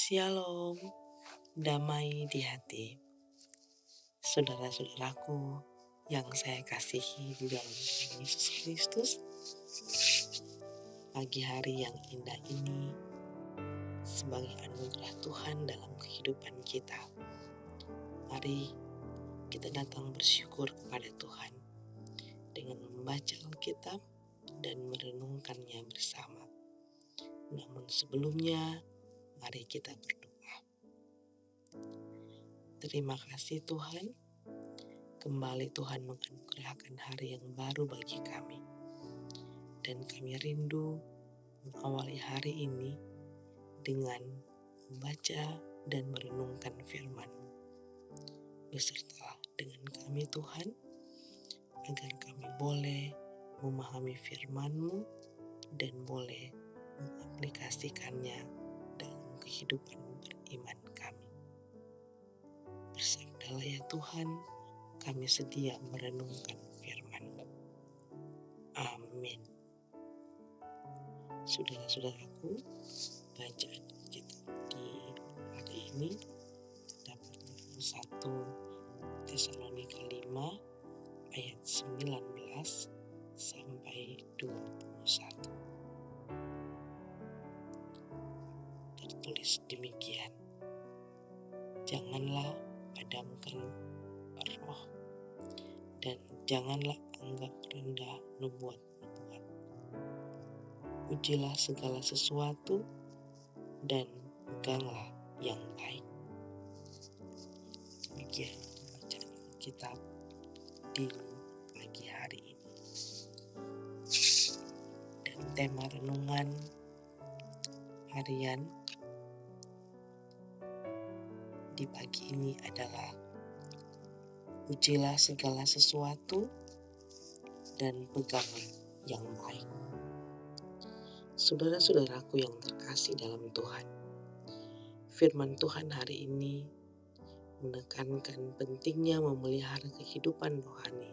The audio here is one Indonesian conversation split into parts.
Shalom, damai di hati. Saudara-saudaraku yang saya kasihi di dalam Tuhan Yesus Kristus, pagi hari yang indah ini sebagai anugerah Tuhan dalam kehidupan kita. Mari kita datang bersyukur kepada Tuhan dengan membaca Alkitab dan merenungkannya bersama. Namun sebelumnya, mari kita berdoa. Terima kasih Tuhan, kembali Tuhan menganugerahkan hari yang baru bagi kami. Dan kami rindu mengawali hari ini dengan membaca dan merenungkan firman-Mu. Besertalah dengan kami Tuhan, agar kami boleh memahami firman-Mu dan boleh mengaplikasikannya dalam kehidupan beriman kami. Bersabdalah ya Tuhan, kami sedia merenungkan firman-Mu. Amin. Saudara-saudaraku, bacaan kita di hari ini terdapat dalam 1 Tesalonika 5 ayat 19 sampai 21. Tertulis demikian: janganlah padamkan roh, dan janganlah anggap rendah nubuat-nubuat. Ujilah segala sesuatu dan peganglah yang baik. Demikian bacaan Alkitab di pagi hari ini. Dan tema renungan harian di pagi ini adalah ujilah segala sesuatu dan peganglah yang baik. Saudara-saudaraku yang terkasih dalam Tuhan, firman Tuhan hari ini menekankan pentingnya memelihara kehidupan rohani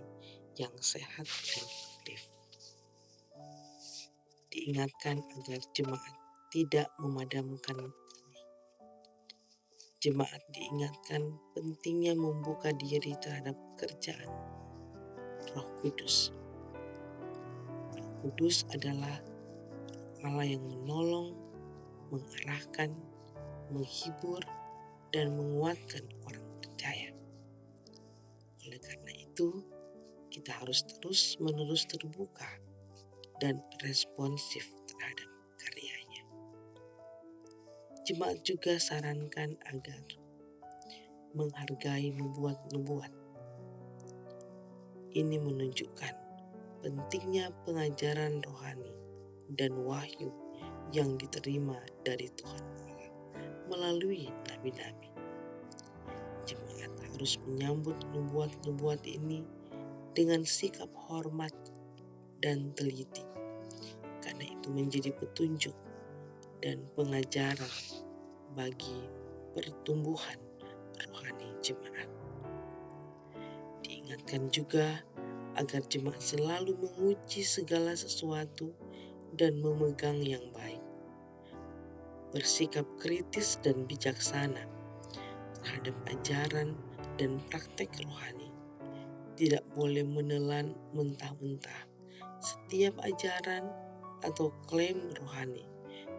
yang sehat dan aktif. Diingatkan agar jemaat tidak memadamkan roh. Jemaat diingatkan pentingnya membuka diri terhadap pekerjaan Roh Kudus. Roh Kudus adalah Allah yang menolong, mengarahkan, menghibur, dan menguatkan orang percaya. Oleh karena itu, kita harus terus-menerus terbuka dan responsif terhadap karyanya. Jemaat juga sarankan agar menghargai nubuat-nubuat. Ini menunjukkan pentingnya pengajaran rohani dan wahyu yang diterima dari Tuhan Allah melalui nabi-nabi. Jemaat harus menyambut nubuat-nubuat ini dengan sikap hormat dan teliti, karena itu menjadi petunjuk dan pengajaran bagi pertumbuhan rohani jemaat. Diingatkan juga agar jemaat selalu menguji segala sesuatu dan memegang yang baik, bersikap kritis dan bijaksana terhadap ajaran dan praktek rohani. Tidak boleh menelan mentah-mentah setiap ajaran atau klaim rohani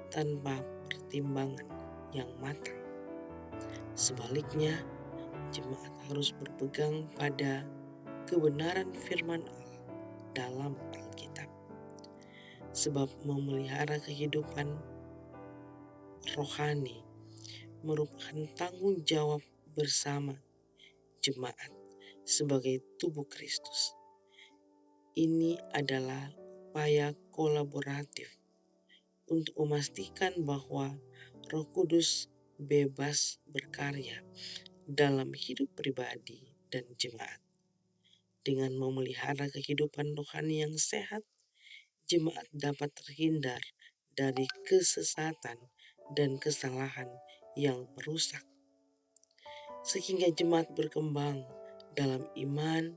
tanpa pertimbangan yang matang. Sebaliknya, jemaat harus berpegang pada kebenaran firman Allah dalam Alkitab. Sebab memelihara kehidupan rohani merupakan tanggung jawab bersama jemaat sebagai tubuh Kristus. Ini adalah upaya kolaboratif untuk memastikan bahwa Roh Kudus bebas berkarya dalam hidup pribadi dan jemaat. Dengan memelihara kehidupan rohani yang sehat, jemaat dapat terhindar dari kesesatan dan kesalahan yang merusak, sehingga jemaat berkembang dalam iman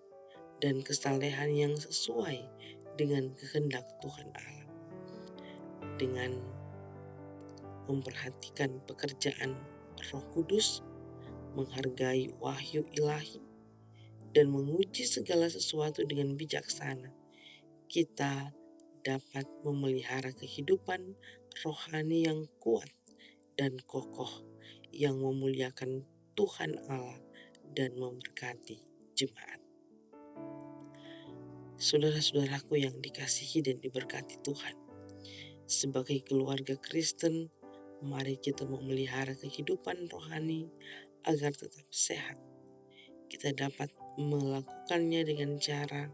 dan kesalehan yang sesuai dengan kehendak Tuhan Allah. Dengan memperhatikan pekerjaan Roh Kudus, menghargai wahyu ilahi, dan menguji segala sesuatu dengan bijaksana, kita dapat memelihara kehidupan rohani yang kuat dan kokoh yang memuliakan Tuhan Allah dan memberkati jemaat. Saudara-saudaraku yang dikasihi dan diberkati Tuhan, sebagai keluarga Kristen, mari kita memelihara kehidupan rohani agar tetap sehat. Kita dapat melakukannya dengan cara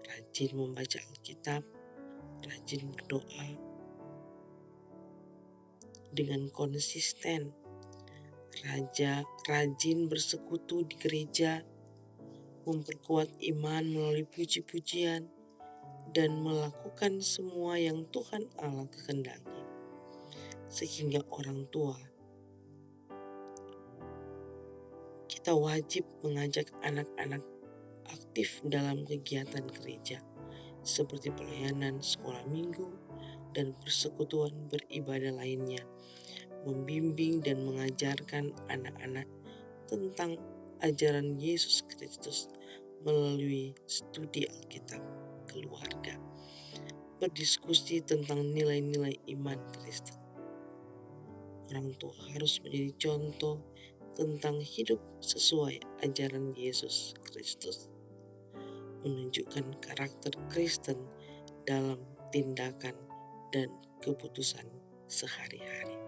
rajin membaca Alkitab, rajin berdoa, dengan konsisten, rajin bersekutu di gereja, memperkuat iman melalui puji-pujian, dan melakukan semua yang Tuhan Allah kehendaki. Sehingga orang tua, kita wajib mengajak anak-anak aktif dalam kegiatan gereja, seperti pelayanan sekolah minggu dan persekutuan beribadah lainnya, membimbing dan mengajarkan anak-anak tentang ajaran Yesus Kristus melalui studi Alkitab keluarga, berdiskusi tentang nilai-nilai iman Kristen. Orang tua harus menjadi contoh tentang hidup sesuai ajaran Yesus Kristus, menunjukkan karakter Kristen dalam tindakan dan keputusan sehari-hari.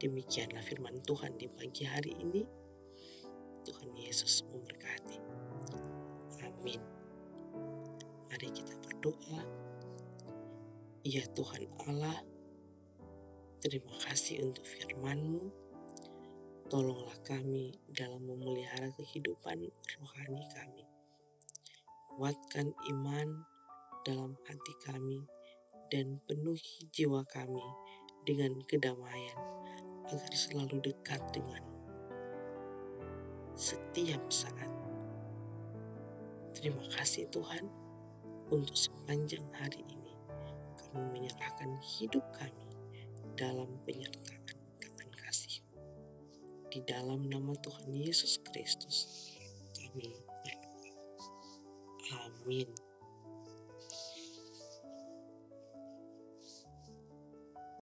Demikianlah firman Tuhan di pagi hari ini. Tuhan Yesus memberkati. Amin. Mari kita berdoa. Ya Tuhan Allah, terima kasih untuk firman-Mu. Tolonglah kami dalam memelihara kehidupan rohani kami. Kuatkan iman dalam hati kami dan penuhi jiwa kami dengan kedamaian agar selalu dekat dengan-Mu setiap saat. Terima kasih Tuhan untuk sepanjang hari ini kami menyerahkan hidup kami dalam penyertaan tangan kasih. Di dalam nama Tuhan Yesus Kristus kami berdoa. Amin.